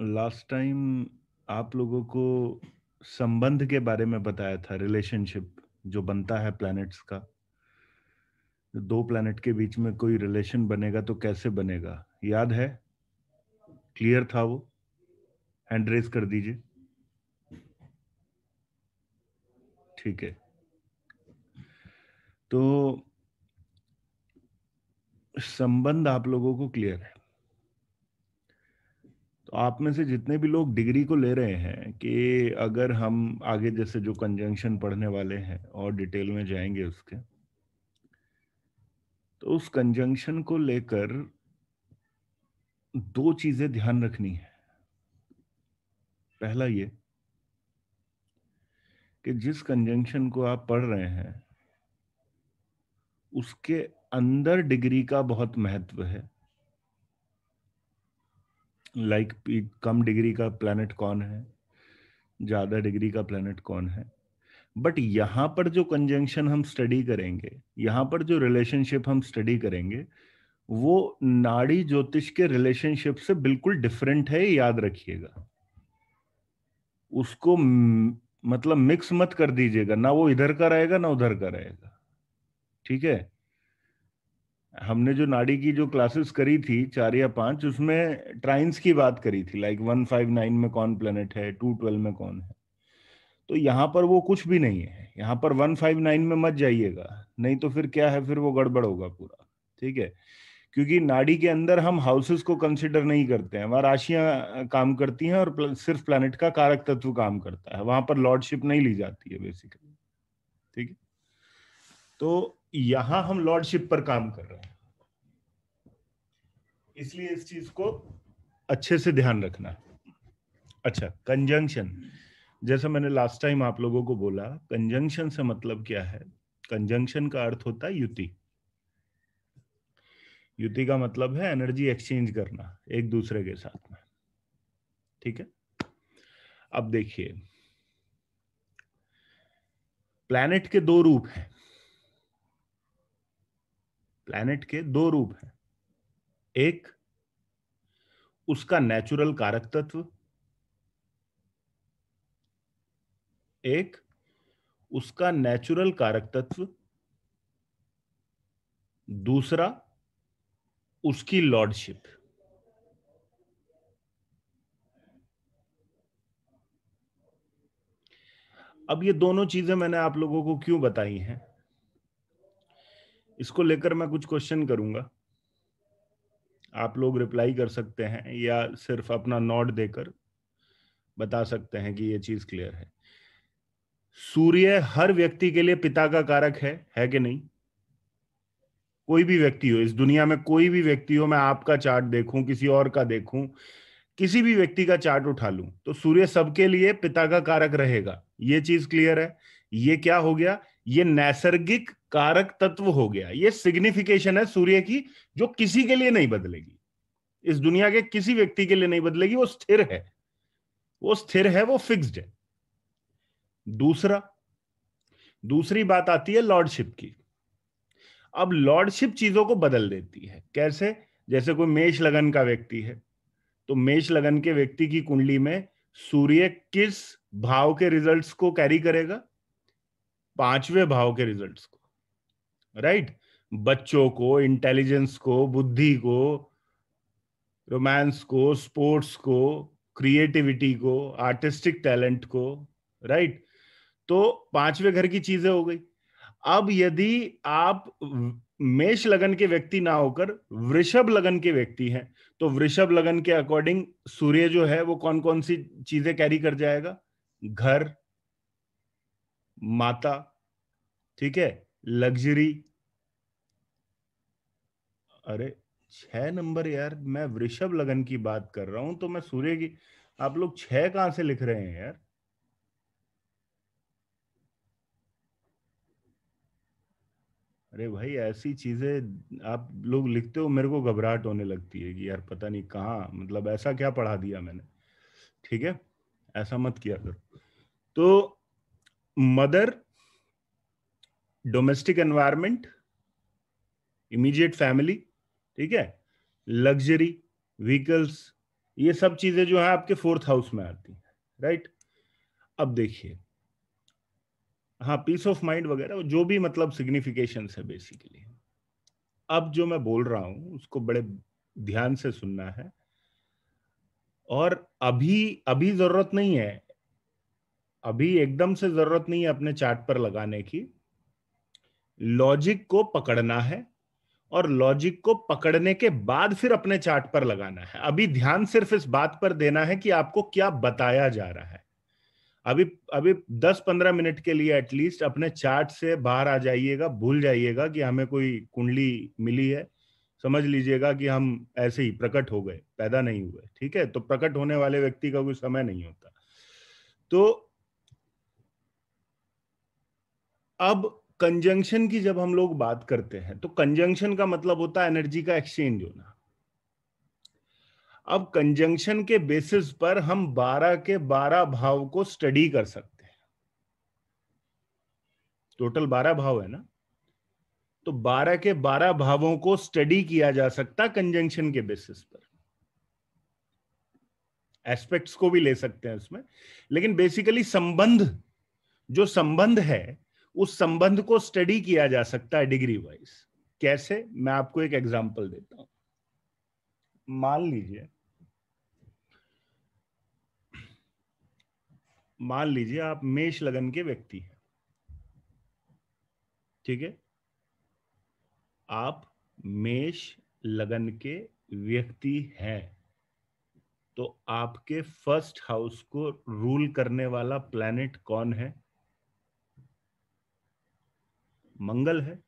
Last time आप लोगों को संबंध के बारे में बताया था, रिलेशनशिप जो बनता है प्लैनेट्स का। दो प्लैनेट के बीच में कोई रिलेशन बनेगा तो कैसे बनेगा, याद है? क्लियर था वो? हैंड रेज कर दीजिए। ठीक है, तो संबंध आप लोगों को क्लियर है। तो आप में से जितने भी लोग डिग्री को ले रहे हैं कि अगर हम आगे जैसे जो कंजंक्शन पढ़ने वाले हैं और डिटेल में जाएंगे उसके, तो उस कंजंक्शन को लेकर दो चीजें ध्यान रखनी है। पहला ये कि जिस कंजंक्शन को आप पढ़ रहे हैं उसके अंदर डिग्री का बहुत महत्व है। लाइक कम डिग्री का प्लैनेट कौन है, ज्यादा डिग्री का प्लैनेट कौन है। बट यहां पर जो कंजंक्शन हम स्टडी करेंगे, यहां पर जो रिलेशनशिप हम स्टडी करेंगे, वो नाड़ी ज्योतिष के रिलेशनशिप से बिल्कुल डिफरेंट है, याद रखिएगा। उसको मतलब मिक्स मत कर दीजिएगा, ना वो इधर का रहेगा ना उधर का रहेगा। ठीक है? हमने जो नाड़ी की जो क्लासेस करी थी 4 या 5, उसमें ट्राइन्स की बात करी थी, लाइक 159 में कौन प्लेनेट है, 212 में कौन है। तो यहाँ पर वो कुछ भी नहीं है। यहाँ पर 159 में मत जाइएगा, नहीं तो फिर क्या है, फिर वो गड़बड़ होगा पूरा। ठीक है? क्योंकि नाड़ी के अंदर हम हाउसेस को कंसिडर नहीं करते हैं, वहां राशियां काम करती हैं और सिर्फ प्लैनेट का कारक तत्व काम करता है, वहां पर लॉर्डशिप नहीं ली जाती है बेसिकली। ठीक है? तो यहां हम लॉर्डशिप पर काम कर रहे हैं, इसलिए इस चीज को अच्छे से ध्यान रखना है। अच्छा, कंजंक्शन, जैसा मैंने लास्ट टाइम आप लोगों को बोला, कंजंक्शन से मतलब क्या है? कंजंक्शन का अर्थ होता है युति। युति का मतलब है एनर्जी एक्सचेंज करना एक दूसरे के साथ में। ठीक है? अब देखिए, प्लैनेट के दो रूप हैं। प्लैनेट के दो रूप हैं। एक उसका नेचुरल कारक तत्व, एक उसका नेचुरल कारक तत्व, दूसरा उसकी लॉर्डशिप। अब ये दोनों चीजें मैंने आप लोगों को क्यों बताई हैं, इसको लेकर मैं कुछ क्वेश्चन करूंगा। आप लोग रिप्लाई कर सकते हैं या सिर्फ अपना नोट देकर बता सकते हैं कि ये चीज क्लियर है। सूर्य हर व्यक्ति के लिए पिता का कारक है कि नहीं? कोई भी व्यक्ति हो इस दुनिया में, कोई भी व्यक्ति हो, मैं आपका चार्ट देखूं, किसी और का देखूं, किसी भी व्यक्ति का चार्ट उठा लूं, तो सूर्य सबके लिए पिता का कारक रहेगा। ये चीज क्लियर है? ये क्या हो गया? ये नैसर्गिक कारक तत्व हो गया। ये सिग्निफिकेशन है सूर्य की, जो किसी के लिए नहीं बदलेगी, इस दुनिया के किसी व्यक्ति के लिए नहीं बदलेगी। वो स्थिर है, वो स्थिर है, वो फिक्स्ड है। दूसरा, दूसरी बात आती है लॉर्डशिप की। अब लॉर्डशिप चीजों को बदल देती है। कैसे? जैसे कोई मेष लगन का व्यक्ति है, तो मेष लगन के व्यक्ति की कुंडली में सूर्य किस भाव के रिजल्ट्स को कैरी करेगा? 5वें भाव के रिजल्ट्स को। राइट? बच्चों को, इंटेलिजेंस को, बुद्धि को, रोमांस को, स्पोर्ट्स को, क्रिएटिविटी को, आर्टिस्टिक टैलेंट को। राइट? तो 5वें घर की चीजें हो गई। अब यदि आप मेष लगन के व्यक्ति ना होकर वृषभ लगन के व्यक्ति हैं, तो वृषभ लगन के अकॉर्डिंग सूर्य जो है वो कौन कौन सी चीजें कैरी कर जाएगा? घर, माता, ठीक है, लग्जरी। अरे 6 नंबर यार, मैं वृषभ लगन की बात कर रहा हूं तो मैं सूर्य की, आप लोग 6 कहां से लिख रहे हैं यार? अरे भाई, ऐसी चीजें आप लोग लिखते हो, मेरे को घबराहट होने लगती है कि यार पता नहीं कहाँ, मतलब ऐसा क्या पढ़ा दिया मैंने। ठीक है? ऐसा मत किया करो। तो mother, domestic environment, immediate family, ठीक है, लग्जरी, व्हीकल्स, ये सब चीजें जो है आपके 4th हाउस में आती हैं, राइट। अब देखिए, हाँ, पीस ऑफ माइंड वगैरह जो भी मतलब सिग्निफिकेशंस है बेसिकली। अब जो मैं बोल रहा हूं उसको बड़े ध्यान से सुनना है, और अभी अभी जरूरत नहीं है, अभी एकदम से जरूरत नहीं है अपने चार्ट पर लगाने की। लॉजिक को पकड़ना है, और लॉजिक को पकड़ने के बाद फिर अपने चार्ट पर लगाना है। अभी ध्यान सिर्फ इस बात पर देना है कि आपको क्या बताया जा रहा है। अभी अभी 10-15 मिनट के लिए एटलीस्ट अपने चार्ट से बाहर आ जाइएगा, भूल जाइएगा कि हमें कोई कुंडली मिली है। समझ लीजिएगा कि हम ऐसे ही प्रकट हो गए, पैदा नहीं हुए, ठीक है। तो प्रकट होने वाले व्यक्ति का कोई समय नहीं होता। तो अब कंजंक्शन की जब हम लोग बात करते हैं तो कंजंक्शन का मतलब होता है एनर्जी का एक्सचेंज होना। अब कंजंक्शन के बेसिस पर हम 12 के 12 भाव को स्टडी कर सकते हैं। टोटल 12 भाव है ना, तो 12 के 12 भावों को स्टडी किया जा सकता कंजंक्शन के बेसिस पर। एस्पेक्ट्स को भी ले सकते हैं उसमें, लेकिन बेसिकली संबंध, जो संबंध है उस संबंध को स्टडी किया जा सकता है डिग्री वाइज। कैसे, मैं आपको एक एग्जांपल देता हूं। मान लीजिए आप मेष लगन के व्यक्ति हैं, ठीक है। आप मेष लगन के व्यक्ति हैं, तो आपके फर्स्ट हाउस को रूल करने वाला प्लैनेट कौन है? मंगल है,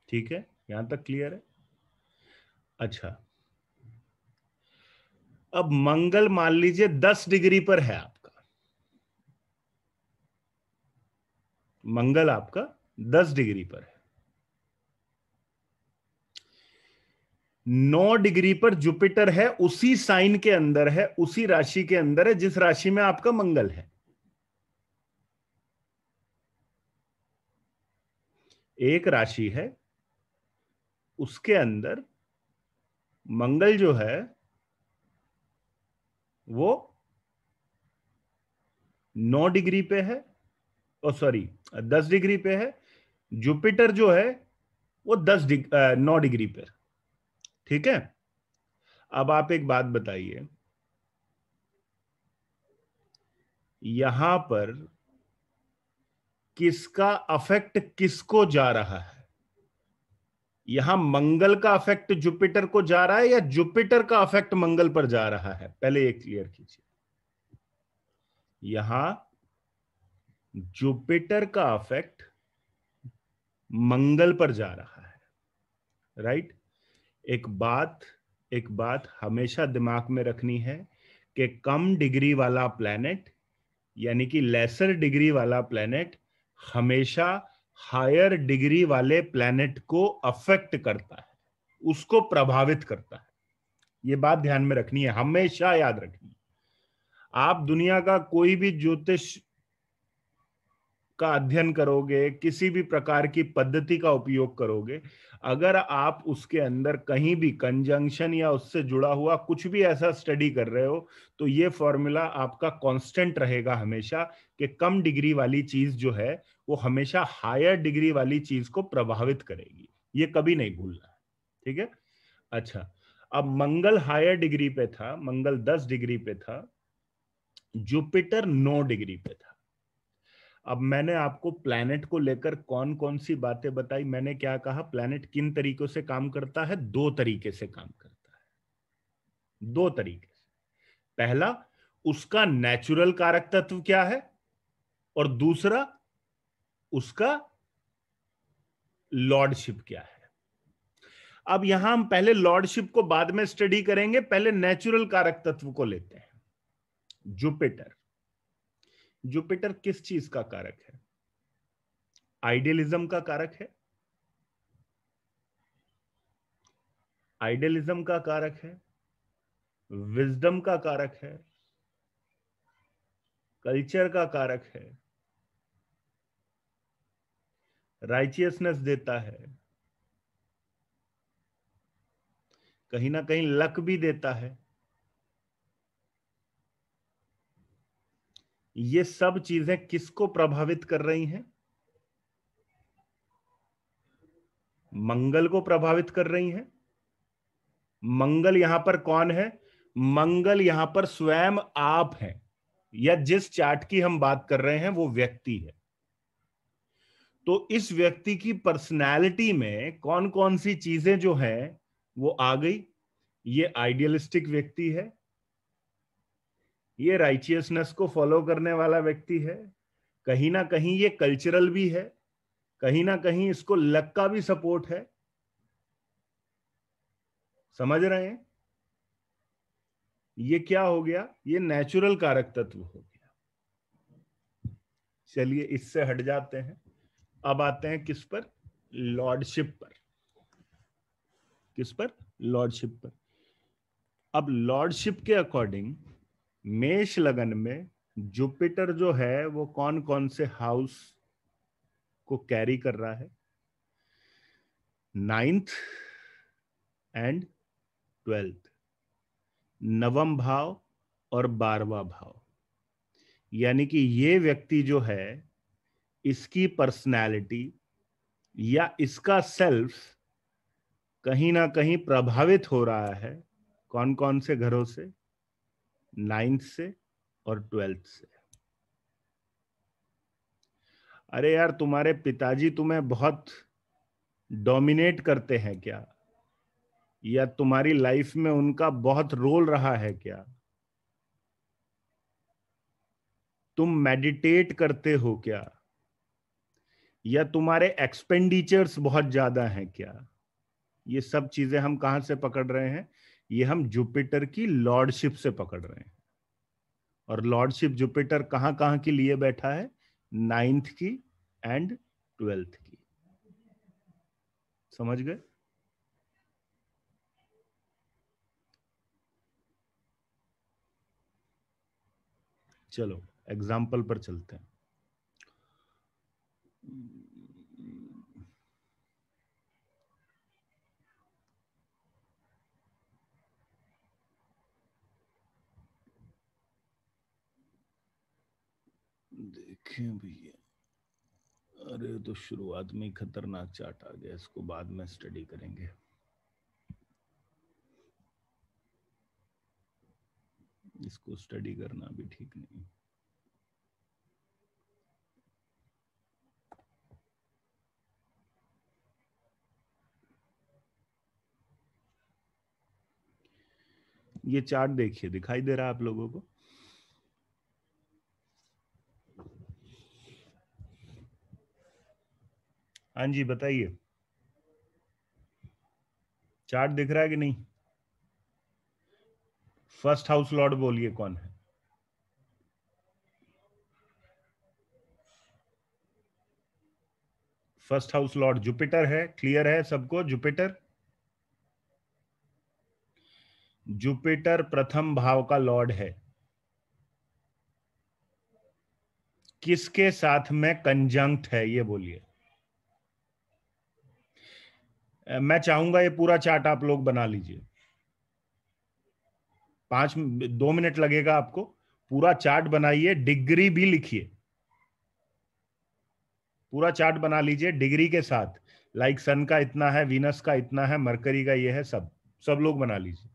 ठीक है। यहां तक क्लियर है? अच्छा, अब मंगल मान लीजिए 10 डिग्री पर है आपका, मंगल आपका 10 डिग्री पर है। 9 डिग्री पर जुपिटर है, उसी साइन के अंदर है, उसी राशि के अंदर है जिस राशि में आपका मंगल है। एक राशि है, उसके अंदर मंगल जो है वो 9 डिग्री पे है, ओ सॉरी 10 डिग्री पे है। जुपिटर जो है वो 9 डिग्री पे, ठीक है। अब आप एक बात बताइए, यहां पर किसका अफेक्ट किसको जा रहा है? यहां मंगल का अफेक्ट जुपिटर को जा रहा है या जुपिटर का अफेक्ट मंगल पर जा रहा है? पहले ये क्लियर कीजिए। यहां जुपिटर का अफेक्ट मंगल पर जा रहा है, राइट। एक बात एक बात हमेशा दिमाग में रखनी है कि कम डिग्री वाला प्लैनेट, यानी कि लेसर डिग्री वाला प्लैनेट, हमेशा हायर डिग्री वाले प्लैनेट को अफेक्ट करता है, उसको प्रभावित करता है। ये बात ध्यान में रखनी है, हमेशा याद रखनी है। आप दुनिया का कोई भी ज्योतिष का अध्ययन करोगे, किसी भी प्रकार की पद्धति का उपयोग करोगे, अगर आप उसके अंदर कहीं भी कंजंक्शन या उससे जुड़ा हुआ कुछ भी ऐसा स्टडी कर रहे हो, तो ये फॉर्मूला आपका कांस्टेंट रहेगा हमेशा, कि कम डिग्री वाली चीज जो है वो हमेशा हायर डिग्री वाली चीज को प्रभावित करेगी। ये कभी नहीं भूलना है, ठीक है। अच्छा, अब मंगल हायर डिग्री पे था, मंगल 10 डिग्री पे था, जुपिटर 9 डिग्री पे था। अब मैंने आपको प्लैनेट को लेकर कौन कौन सी बातें बताई? मैंने क्या कहा, प्लैनेट किन तरीकों से काम करता है? 2 तरीके से काम करता है, 2 तरीके से। पहला, उसका नेचुरल कारक तत्व क्या है, और दूसरा उसका लॉर्डशिप क्या है। अब यहां हम पहले लॉर्डशिप को बाद में स्टडी करेंगे, पहले नेचुरल कारक तत्व को लेते हैं। जुपिटर, जुपिटर किस चीज का कारक है? आइडियलिज्म का कारक है, आइडियलिज्म का कारक है, विजडम का कारक है, कल्चर का कारक है, राइचियसनेस देता है, कहीं ना कहीं लक भी देता है। ये सब चीजें किसको प्रभावित कर रही हैं? मंगल को प्रभावित कर रही हैं। मंगल यहां पर कौन है? मंगल यहां पर स्वयं आप हैं, या जिस चार्ट की हम बात कर रहे हैं वो व्यक्ति है। तो इस व्यक्ति की पर्सनैलिटी में कौन कौन सी चीजें जो है वो आ गई। ये आइडियलिस्टिक व्यक्ति है, ये राइचियसनेस को फॉलो करने वाला व्यक्ति है, कहीं ना कहीं ये कल्चरल भी है, कहीं ना कहीं इसको लक का भी सपोर्ट है। समझ रहे हैं? ये क्या हो गया? ये नेचुरल कारक तत्व हो गया। चलिए इससे हट जाते हैं, अब आते हैं किस पर? लॉर्डशिप पर। किस पर? लॉर्डशिप पर। अब लॉर्डशिप के अकॉर्डिंग मेष लगन में जुपिटर जो है वो कौन कौन से हाउस को कैरी कर रहा है? नाइन्थ एंड ट्वेल्थ, नवम भाव और 12वां भाव। यानी कि ये व्यक्ति जो है, इसकी पर्सनैलिटी या इसका सेल्फ कहीं ना कहीं प्रभावित हो रहा है। कौन कौन से घरों से? नाइन्थ से और ट्वेल्थ से। अरे यार, तुम्हारे पिताजी तुम्हें बहुत डोमिनेट करते हैं क्या? या तुम्हारी लाइफ में उनका बहुत रोल रहा है क्या? तुम मेडिटेट करते हो क्या? या तुम्हारे एक्सपेंडिचर्स बहुत ज्यादा हैं क्या? ये सब चीजें हम कहां से पकड़ रहे हैं? ये हम जुपिटर की लॉर्डशिप से पकड़ रहे हैं। और लॉर्डशिप जुपिटर कहां कहां की लिए बैठा है? नाइन्थ की एंड ट्वेल्थ की। समझ गए? चलो एग्जाम्पल पर चलते हैं। देखें भैया, अरे तो शुरुआत में ही खतरनाक चार्ट आ गया, इसको बाद में स्टडी करेंगे। इसको स्टडी करना भी ठीक नहीं। ये चार्ट देखिए, दिखाई दे रहा है आप लोगों को? हाँ जी बताइए, चार्ट दिख रहा है कि नहीं? फर्स्ट हाउस लॉर्ड बोलिए कौन है? फर्स्ट हाउस लॉर्ड जुपिटर है, क्लियर है सबको? जुपिटर, जुपिटर प्रथम भाव का लॉर्ड है। किसके साथ में कंजंक्ट है ये बोलिए? मैं चाहूंगा ये पूरा चार्ट आप लोग बना लीजिए। 2 मिनट लगेगा आपको। पूरा चार्ट बनाइए, डिग्री भी लिखिए। पूरा चार्ट बना लीजिए डिग्री के साथ। लाइक सन का इतना है, वीनस का इतना है, मरकरी का ये है, सब सब लोग बना लीजिए।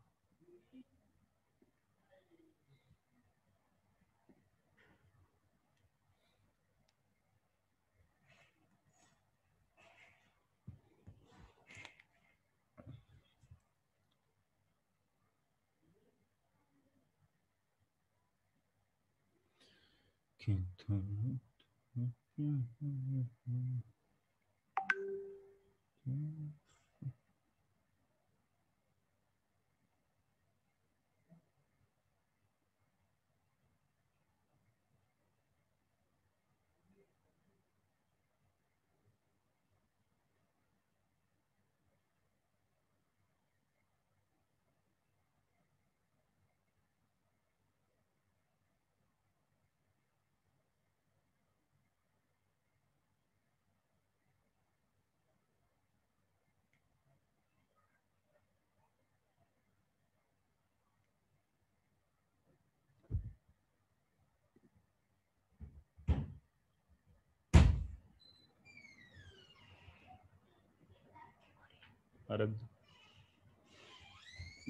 रख दो,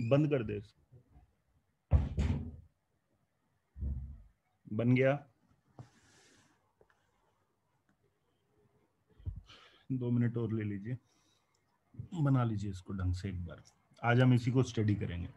बंद कर दे इसको। बन गया। 2 मिनट और ले लीजिए, बना लीजिए इसको ढंग से एक बार। आज हम इसी को स्टडी करेंगे।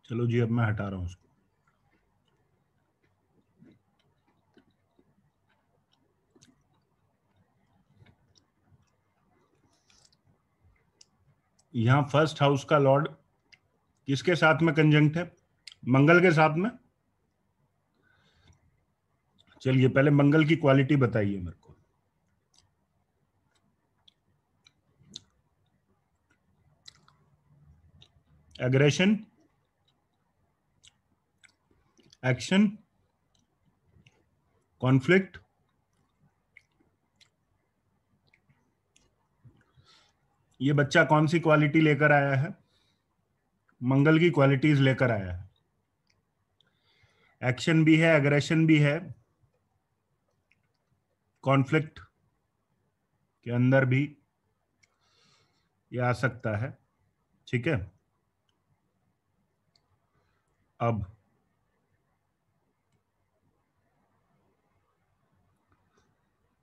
चलो जी, अब मैं हटा रहा हूं उसको। यहां फर्स्ट हाउस का लॉर्ड किसके साथ में कंजंक्ट है? मंगल के साथ में। चलिए पहले मंगल की क्वालिटी बताइए मेरे को। Aggression, action, conflict. ये बच्चा कौन सी क्वालिटी लेकर आया है? मंगल की क्वालिटीज लेकर आया है। एक्शन भी है, एग्रेशन भी है, कॉन्फ्लिक्ट के अंदर भी ये आ सकता है। ठीक है, अब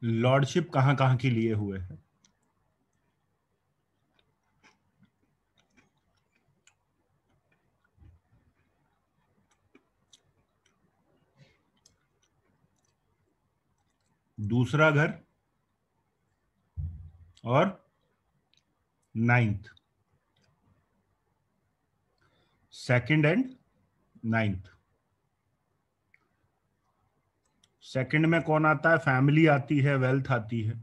लॉर्डशिप कहां कहां की लिए हुए है? दूसरा घर और ninth, second and ninth. Second में कौन आता है? फैमिली आती है, वेल्थ आती है।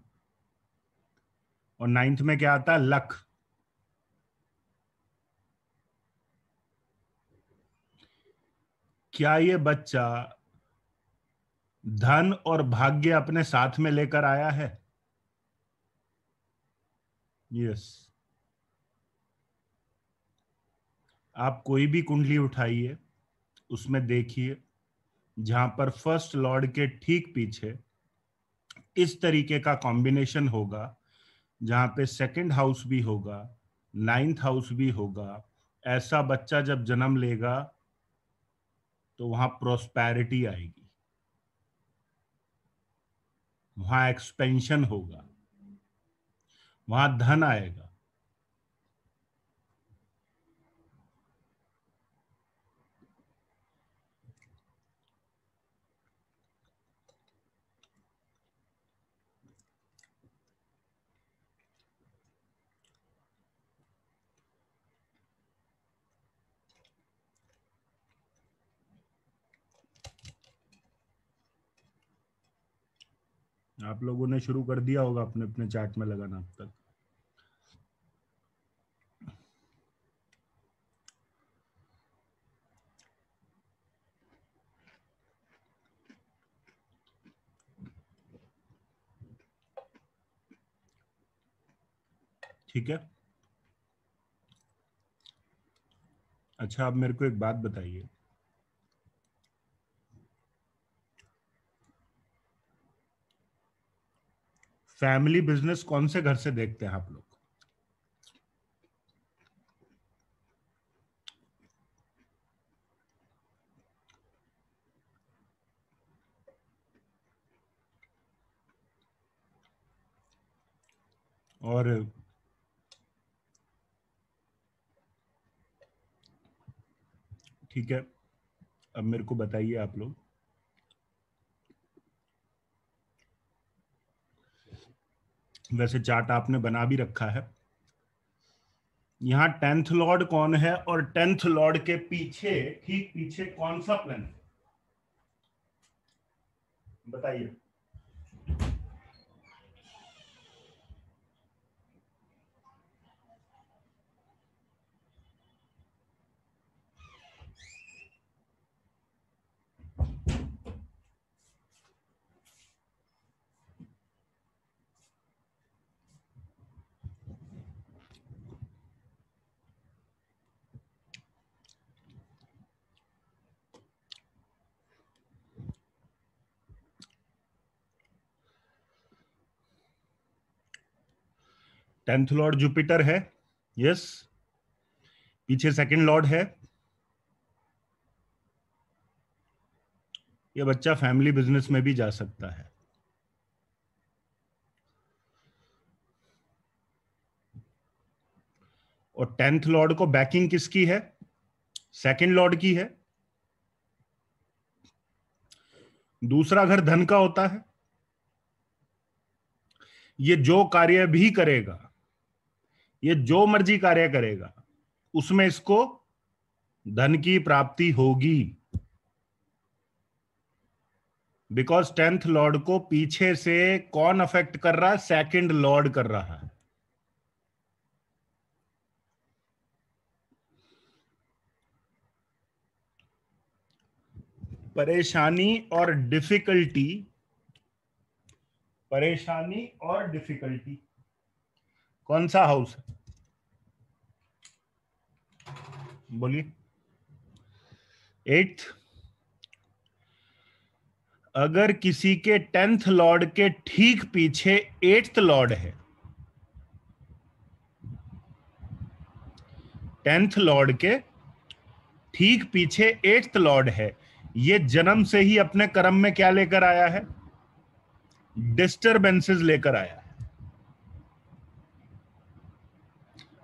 और नाइन्थ में क्या आता है? लक। क्या ये बच्चा धन और भाग्य अपने साथ में लेकर आया है? यस। आप कोई भी कुंडली उठाइए, उसमें देखिए जहां पर फर्स्ट लॉर्ड के ठीक पीछे इस तरीके का कॉम्बिनेशन होगा, जहां पे सेकंड हाउस भी होगा, नाइन्थ हाउस भी होगा, ऐसा बच्चा जब जन्म लेगा तो वहां प्रोस्पैरिटी आएगी, वहां एक्सपेंशन होगा, वहां धन आएगा। आप लोगों ने शुरू कर दिया होगा अपने अपने चार्ट में लगाना अब तक। ठीक है। अच्छा, आप मेरे को एक बात बताइए, फैमिली बिजनेस कौन से घर से देखते हैं आप लोग? और ठीक है, अब मेरे को बताइए आप लोग, वैसे चार्ट आपने बना भी रखा है, यहां 10th लॉर्ड कौन है और 10th लॉर्ड के पीछे, ठीक पीछे कौन सा प्लेनेट, बताइए। टेंथ लॉर्ड जुपिटर है, यस। पीछे सेकंड लॉर्ड है। ये बच्चा फैमिली बिजनेस में भी जा सकता है। और 10th लॉर्ड को बैकिंग किसकी है? सेकंड लॉर्ड की है। दूसरा घर धन का होता है। ये जो कार्य भी करेगा, ये जो मर्जी कार्य करेगा, उसमें इसको धन की प्राप्ति होगी, बिकॉज 10th लॉर्ड को पीछे से कौन अफेक्ट कर रहा है? सेकंड लॉर्ड कर रहा है। परेशानी और डिफिकल्टी, परेशानी और डिफिकल्टी कौन सा हाउस है? बोलिए। 8th। अगर किसी के 10th लॉर्ड के ठीक पीछे 8th लॉर्ड है, 10th लॉर्ड के ठीक पीछे 8th लॉर्ड है, ये जन्म से ही अपने कर्म में क्या लेकर आया है? डिस्टरबेंसेस लेकर आया है।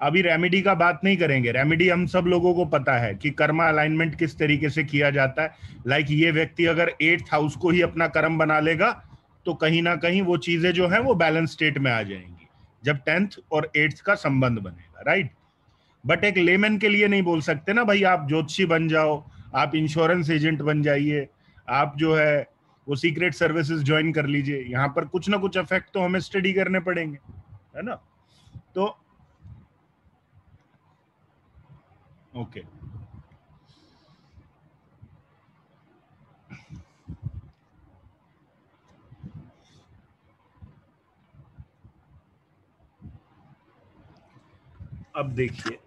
अभी रेमेडी का बात नहीं करेंगे, रेमेडी हम सब लोगों को पता है कि कर्मा अलाइनमेंट किस तरीके से किया जाता है। लाइक ये व्यक्ति अगर 8th हाउस को ही अपना कर्म बना लेगा तो कहीं ना कहीं वो चीजें जो है वो बैलेंस स्टेट में आ जाएंगी जब 10th और 8th का संबंध बनेगा, राइट। बट एक लेमन के लिए नहीं बोल सकते ना भाई आप ज्योतिषी बन जाओ, आप इंश्योरेंस एजेंट बन जाइए, आप जो है वो सीक्रेट सर्विसेज ज्वाइन कर लीजिए। यहाँ पर कुछ ना कुछ इफेक्ट तो हमें स्टडी करने पड़ेंगे, है ना। तो ओके, अब देखिए,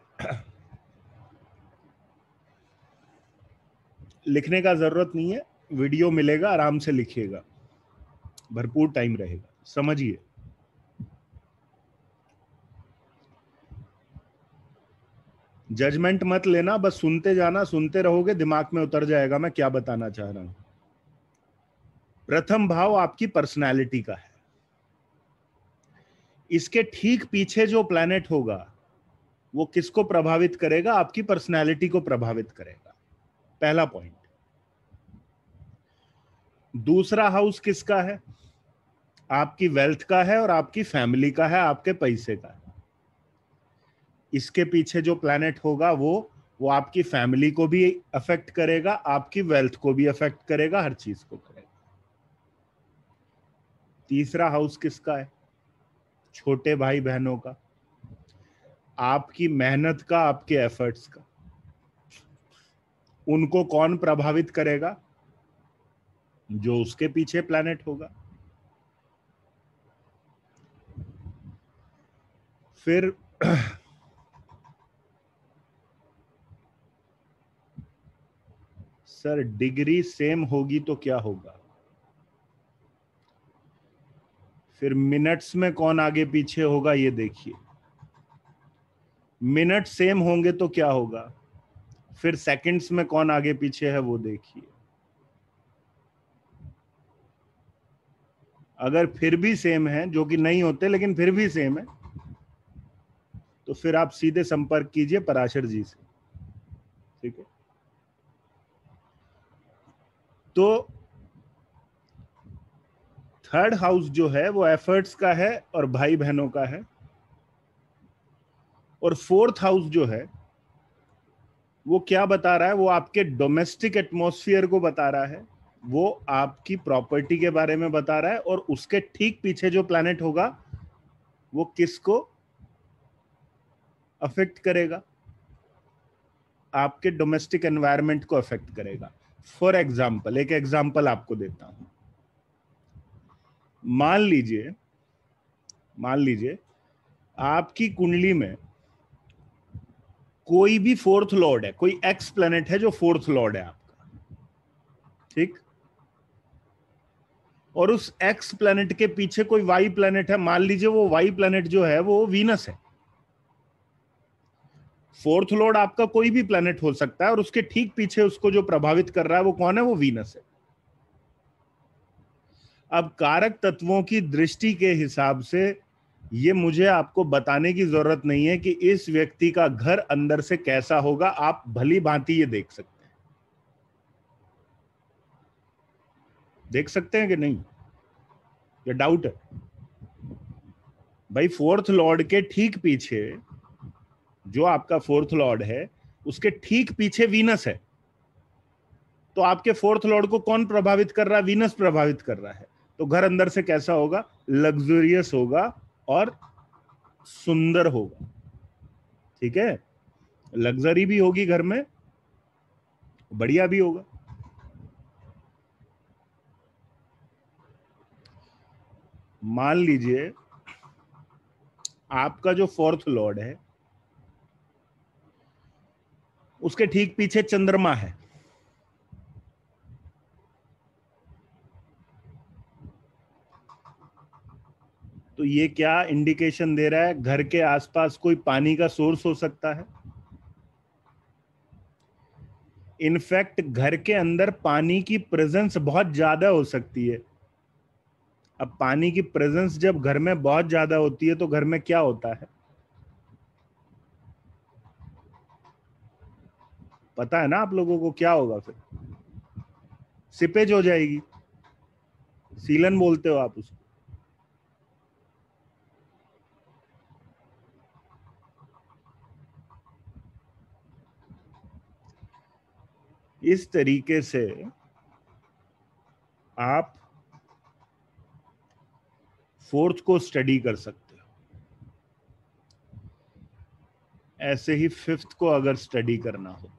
लिखने का जरूरत नहीं है, वीडियो मिलेगा, आराम से लिखिएगा, भरपूर टाइम रहेगा, समझिए। जजमेंट मत लेना, बस सुनते जाना, सुनते रहोगे दिमाग में उतर जाएगा मैं क्या बताना चाह रहा हूं। प्रथम भाव आपकी पर्सनैलिटी का है, इसके ठीक पीछे जो प्लैनेट होगा वो किसको प्रभावित करेगा? आपकी पर्सनैलिटी को प्रभावित करेगा, पहला पॉइंट। दूसरा हाउस किसका है? आपकी वेल्थ का है और आपकी फैमिली का है, आपके पैसे का है। इसके पीछे जो प्लैनेट होगा वो आपकी फैमिली को भी अफेक्ट करेगा, आपकी वेल्थ को भी अफेक्ट करेगा, हर चीज को करेगा। तीसरा हाउस किसका है? छोटे भाई बहनों का, आपकी मेहनत का, आपके एफर्ट्स का। उनको कौन प्रभावित करेगा? जो उसके पीछे प्लैनेट होगा। फिर सर डिग्री सेम होगी तो क्या होगा? फिर मिनट्स में कौन आगे पीछे होगा ये देखिए। मिनट सेम होंगे तो क्या होगा? फिर सेकंड्स में कौन आगे पीछे है वो देखिए। अगर फिर भी सेम है, जो कि नहीं होते लेकिन फिर भी सेम है, तो फिर आप सीधे संपर्क कीजिए पराशर जी से। ठीक है, तो थर्ड हाउस जो है वो एफर्ट्स का है और भाई बहनों का है, और फोर्थ हाउस जो है वो क्या बता रहा है? वो आपके डोमेस्टिक एटमॉस्फेयर को बता रहा है, वो आपकी प्रॉपर्टी के बारे में बता रहा है, और उसके ठीक पीछे जो प्लैनेट होगा वो किसको अफेक्ट करेगा? आपके डोमेस्टिक एनवायरनमेंट को अफेक्ट करेगा। फॉर एग्जाम्पल, एक एग्जाम्पल आपको देता हूं। मान लीजिए, आपकी कुंडली में कोई भी फोर्थ लॉर्ड है, कोई एक्स प्लैनेट है जो फोर्थ लॉर्ड है आपका, ठीक? और उस एक्स प्लैनेट के पीछे कोई वाई प्लैनेट है, मान लीजिए वो वाई प्लैनेट जो है वो वीनस है। फोर्थ लॉर्ड आपका कोई भी प्लैनेट हो सकता है, और उसके ठीक पीछे उसको जो प्रभावित कर रहा है वो कौन है? वो वीनस है। अब कारक तत्वों की दृष्टि के हिसाब से ये मुझे आपको बताने की जरूरत नहीं है कि इस व्यक्ति का घर अंदर से कैसा होगा, आप भली भांति ये देख सकते हैं कि नहीं? ये डाउट है? भाई फोर्थ लॉर्ड के ठीक पीछे, जो आपका फोर्थ लॉर्ड है उसके ठीक पीछे वीनस है, तो आपके फोर्थ लॉर्ड को कौन प्रभावित कर रहा है? वीनस प्रभावित कर रहा है। तो घर अंदर से कैसा होगा? लग्जरियस होगा और सुंदर होगा। ठीक है, लग्जरी भी होगी घर में, बढ़िया भी होगा। मान लीजिए आपका जो फोर्थ लॉर्ड है उसके ठीक पीछे चंद्रमा है, तो ये क्या इंडिकेशन दे रहा है? घर के आसपास कोई पानी का सोर्स हो सकता है। इनफैक्ट घर के अंदर पानी की प्रेजेंस बहुत ज्यादा हो सकती है। अब पानी की प्रेजेंस जब घर में बहुत ज्यादा होती है तो घर में क्या होता है पता है ना आप लोगों को? क्या होगा फिर? सिपेज हो जाएगी, सीलन बोलते हो आप उसको। इस तरीके से आप फोर्थ को स्टडी कर सकते हो। ऐसे ही फिफ्थ को अगर स्टडी करना हो,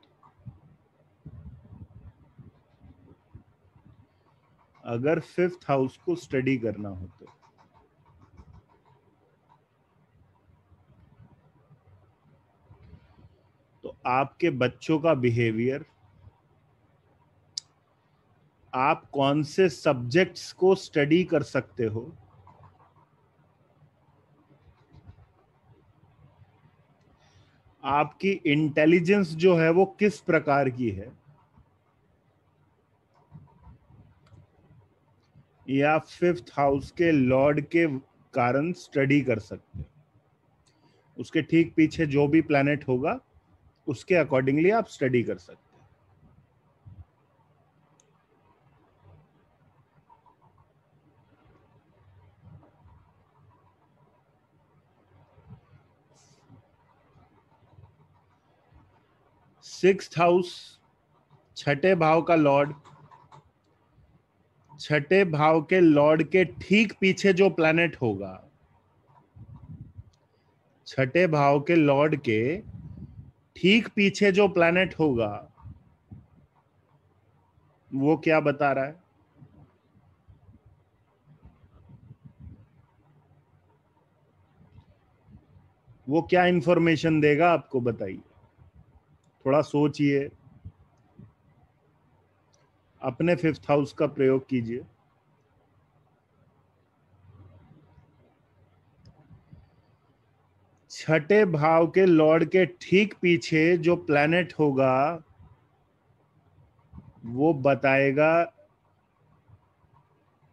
अगर फिफ्थ हाउस को स्टडी करना हो तो आपके बच्चों का बिहेवियर, आप कौन से सब्जेक्ट्स को स्टडी कर सकते हो, आपकी इंटेलिजेंस जो है वो किस प्रकार की है, या फिफ्थ हाउस के लॉर्ड के कारण स्टडी कर सकते हो। उसके ठीक पीछे जो भी प्लैनेट होगा उसके अकॉर्डिंगली आप स्टडी कर सकते हैं। सिक्स्थ हाउस, छठे भाव का लॉर्ड, छठे भाव के लॉर्ड के ठीक पीछे जो प्लैनेट होगा, छठे भाव के लॉर्ड के ठीक पीछे जो प्लैनेट होगा वो क्या बता रहा है? वो क्या इंफॉर्मेशन देगा आपको, बताइए, थोड़ा सोचिए, अपने 5th हाउस का प्रयोग कीजिए। छठे भाव के लॉर्ड के ठीक पीछे जो प्लैनेट होगा वो बताएगा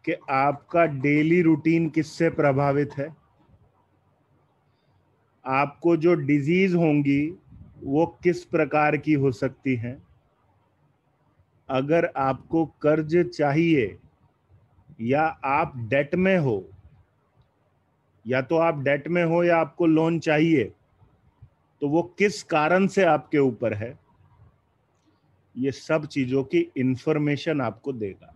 कि आपका डेली रूटीन किससे प्रभावित है, आपको जो डिजीज होंगी वो किस प्रकार की हो सकती हैं, अगर आपको कर्ज चाहिए या आप डेट में हो, या तो आप डेट में हो या आपको लोन चाहिए, तो वो किस कारण से आपके ऊपर है, ये सब चीजों की इंफॉर्मेशन आपको देगा।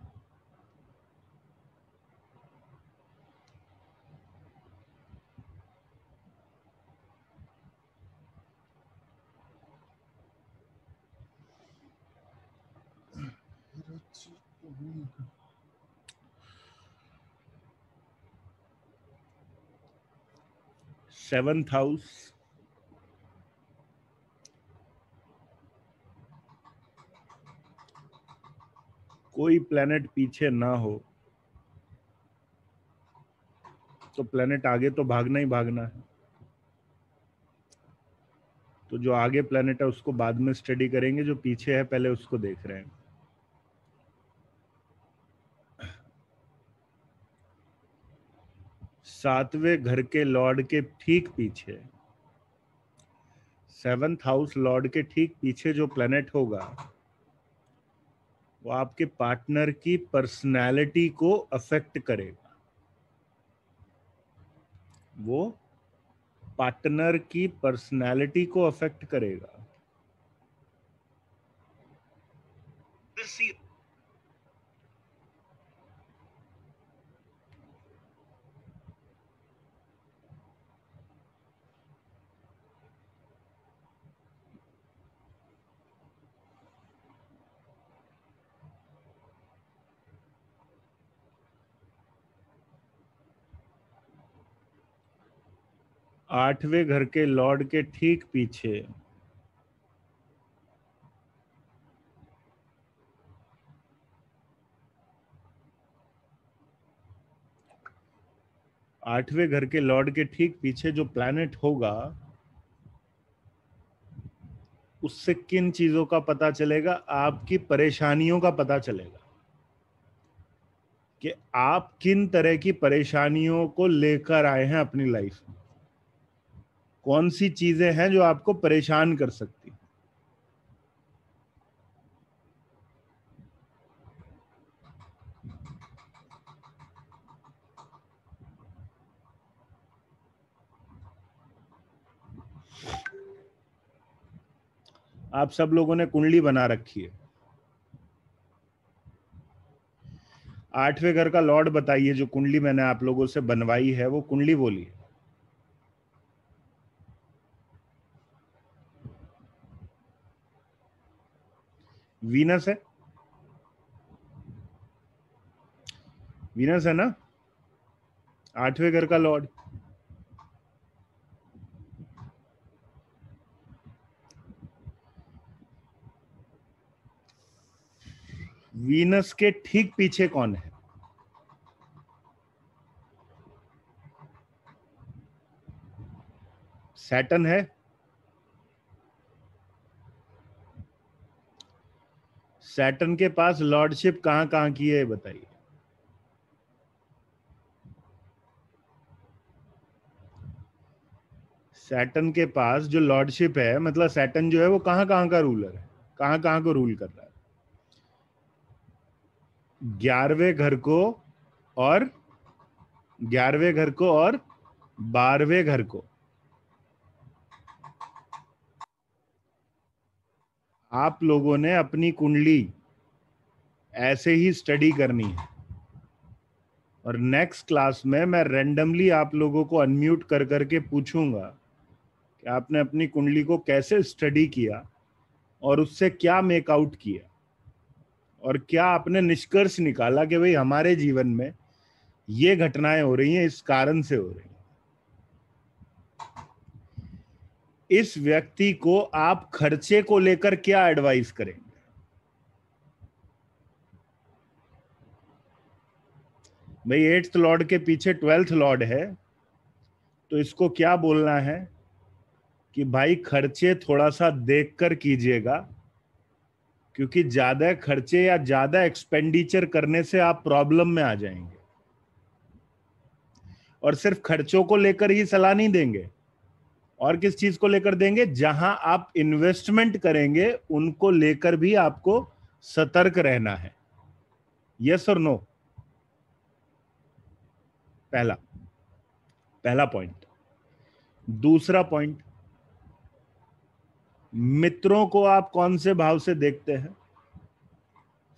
सेवंथ हाउस, कोई प्लेनेट पीछे ना हो तो प्लेनेट आगे तो भागना ही भागना है। तो जो आगे प्लेनेट है उसको बाद में स्टडी करेंगे, जो पीछे है पहले उसको देख रहे हैं। सातवें घर के लॉर्ड के ठीक पीछे, 7th हाउस लॉर्ड के ठीक पीछे जो प्लेनेट होगा वो आपके पार्टनर की पर्सनैलिटी को अफेक्ट करेगा। वो पार्टनर की पर्सनैलिटी को अफेक्ट करेगा। 8वें घर के लॉर्ड के ठीक पीछे, आठवें घर के लॉर्ड के ठीक पीछे जो प्लैनेट होगा उससे किन चीजों का पता चलेगा, आपकी परेशानियों का पता चलेगा कि आप किन तरह की परेशानियों को लेकर आए हैं अपनी लाइफ में, कौन सी चीजें हैं जो आपको परेशान कर सकती। आप सब लोगों ने कुंडली बना रखी है। 8वें घर का लॉर्ड बताइए, जो कुंडली मैंने आप लोगों से बनवाई है वो कुंडली बोलिए। वीनस है, वीनस है ना 8वें घर का लॉर्ड। वीनस के ठीक पीछे कौन है? सैटर्न है। सैटर्न के पास लॉर्डशिप कहां कहां की है बताइए। सैटर्न के पास जो लॉर्डशिप है, मतलब सैटर्न जो है वो कहां कहां का रूलर है, कहां कहां को रूल कर रहा है? 11वें घर को, और 11वें घर को और 12वें घर को। आप लोगों ने अपनी कुंडली ऐसे ही स्टडी करनी है, और नेक्स्ट क्लास में मैं रैंडमली आप लोगों को अनम्यूट कर करके पूछूंगा कि आपने अपनी कुंडली को कैसे स्टडी किया और उससे क्या मेकआउट किया, और क्या आपने निष्कर्ष निकाला कि भाई हमारे जीवन में ये घटनाएं हो रही हैं इस कारण से हो रही हैं। इस व्यक्ति को आप खर्चे को लेकर क्या एडवाइस करेंगे? भाई 8th लॉर्ड के पीछे 12th लॉर्ड है, तो इसको क्या बोलना है कि भाई खर्चे थोड़ा सा देखकर कीजिएगा, क्योंकि ज्यादा खर्चे या ज्यादा एक्सपेंडिचर करने से आप प्रॉब्लम में आ जाएंगे। और सिर्फ खर्चों को लेकर ही सलाह नहीं देंगे, और किस चीज को लेकर देंगे? जहां आप इन्वेस्टमेंट करेंगे उनको लेकर भी आपको सतर्क रहना है। यस और नो? पहला पहला पॉइंट। दूसरा पॉइंट, मित्रों को आप कौन से भाव से देखते हैं?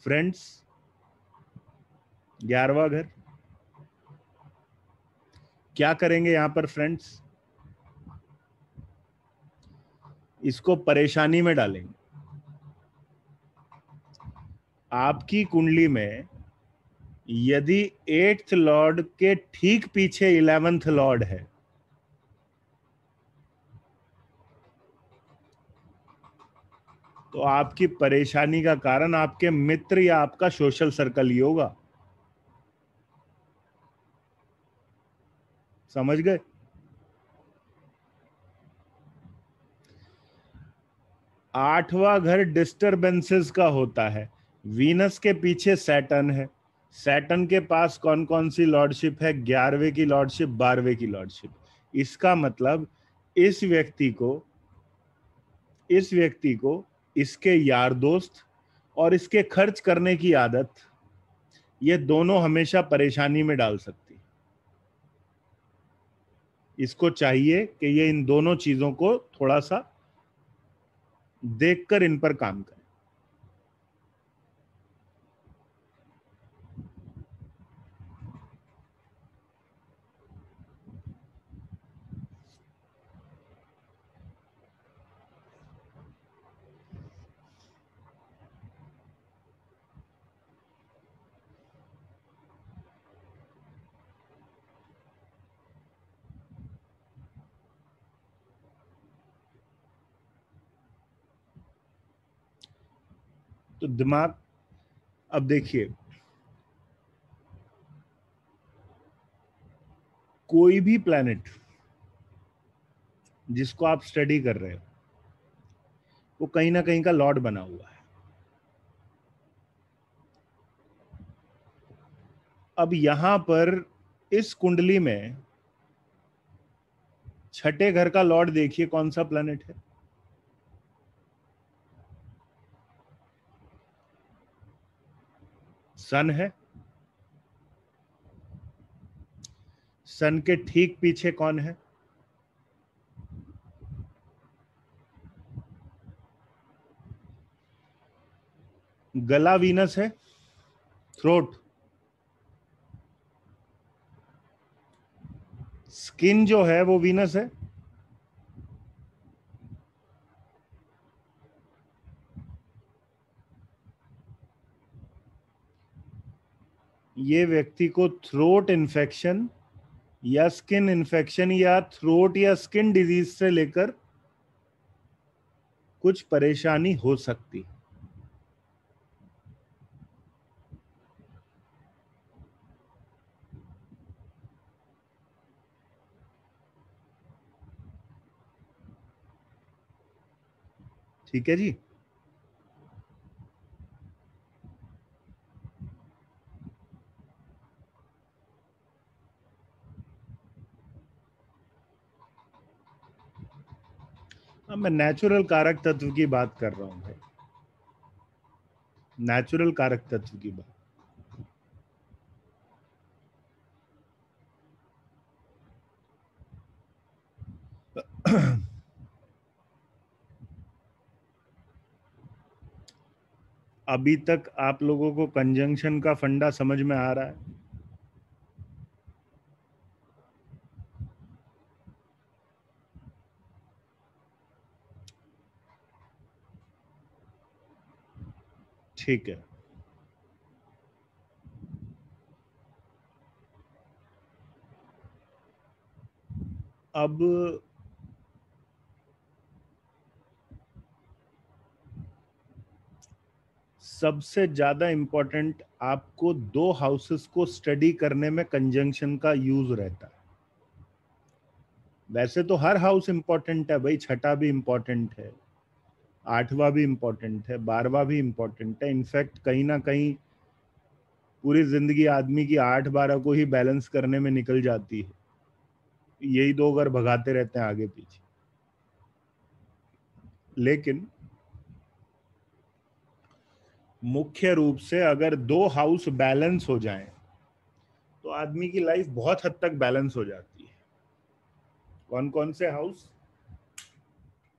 फ्रेंड्स, 11वां घर। क्या करेंगे यहां पर फ्रेंड्स? इसको परेशानी में डालेंगे। आपकी कुंडली में यदि 8th लॉर्ड के ठीक पीछे 11th लॉर्ड है, तो आपकी परेशानी का कारण आपके मित्र या आपका सोशल सर्कल ही होगा। समझ गए? आठवां घर डिस्टरबेंसेस का होता है। वीनस के पीछे सैटर्न है। सैटर्न के पास कौन कौन सी लॉर्डशिप है? 11वें की लॉर्डशिप, 12वें की लॉर्डशिप। इसका मतलब इस व्यक्ति को इसके यार दोस्त और इसके खर्च करने की आदत, ये दोनों हमेशा परेशानी में डाल सकती है। इसको चाहिए कि ये इन दोनों चीजों को थोड़ा सा देखकर इन पर काम करें। तो दिमाग, अब देखिए, कोई भी प्लैनेट जिसको आप स्टडी कर रहे हो वो कहीं ना कहीं का लॉर्ड बना हुआ है। अब यहां पर इस कुंडली में छठे घर का लॉर्ड देखिए कौन सा प्लैनेट है? सन है। सन के ठीक पीछे कौन है? गला वीनस है। थ्रोट, स्किन जो है वो वीनस है। ये व्यक्ति को थ्रोट इन्फेक्शन या स्किन इन्फेक्शन या थ्रोट या स्किन डिजीज से लेकर कुछ परेशानी हो सकती। ठीक है जी। अब मैं नेचुरल कारक तत्व की बात कर रहा हूं भाई, नेचुरल कारक तत्व की बात। अभी तक आप लोगों को कंजंक्शन का फंडा समझ में आ रहा है? ठीक है। अब सबसे ज्यादा इंपॉर्टेंट आपको 2 हाउसेस को स्टडी करने में कंजंक्शन का यूज रहता है। वैसे तो हर हाउस इंपॉर्टेंट है भाई, छठा भी इंपॉर्टेंट है, 8वां भी इंपॉर्टेंट है, 12वां भी इंपॉर्टेंट है। इनफैक्ट कहीं ना कहीं पूरी जिंदगी आदमी की 8-12 को ही बैलेंस करने में निकल जाती है, यही 2 घर भगाते रहते हैं आगे पीछे। लेकिन मुख्य रूप से अगर 2 हाउस बैलेंस हो जाएं तो आदमी की लाइफ बहुत हद तक बैलेंस हो जाती है। कौन कौन से हाउस?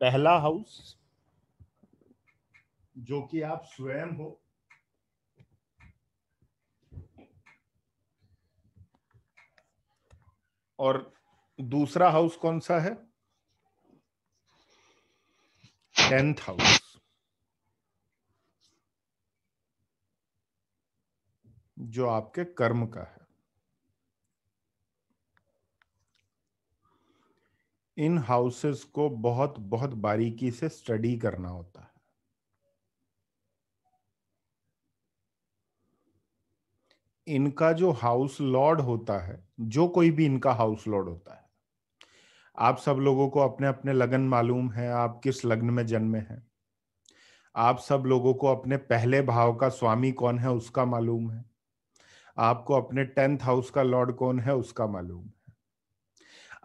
पहला हाउस जो कि आप स्वयं हो, और दूसरा हाउस कौन सा है? 10th हाउस, जो आपके कर्म का है। इन हाउसेस को बहुत बहुत बारीकी से स्टडी करना होता है। इनका जो हाउस लॉर्ड होता है, जो कोई भी इनका हाउस लॉर्ड होता है, आप सब लोगों को अपने अपने लगन मालूम है, आप किस लग्न में जन्मे हैं। आप सब लोगों को अपने पहले भाव का स्वामी कौन है उसका मालूम है। आपको अपने 10th हाउस का लॉर्ड कौन है उसका मालूम है।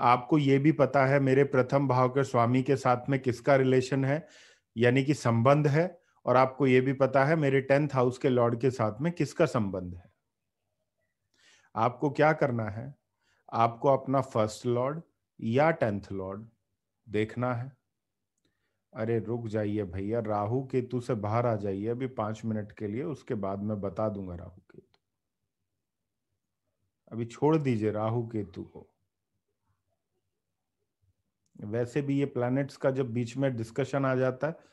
आपको ये भी पता है मेरे प्रथम भाव के स्वामी के साथ में किसका रिलेशन है, यानी कि संबंध है। और आपको ये भी पता है मेरे 10th हाउस के लॉर्ड के साथ में किसका संबंध है। आपको क्या करना है? आपको अपना फर्स्ट लॉर्ड या 10th लॉर्ड देखना है। अरे रुक जाइए भैया, राहु केतु से बाहर आ जाइए अभी 5 मिनट के लिए, उसके बाद मैं बता दूंगा राहु केतु। अभी छोड़ दीजिए राहु केतु को। वैसे भी ये प्लैनेट्स का जब बीच में डिस्कशन आ जाता है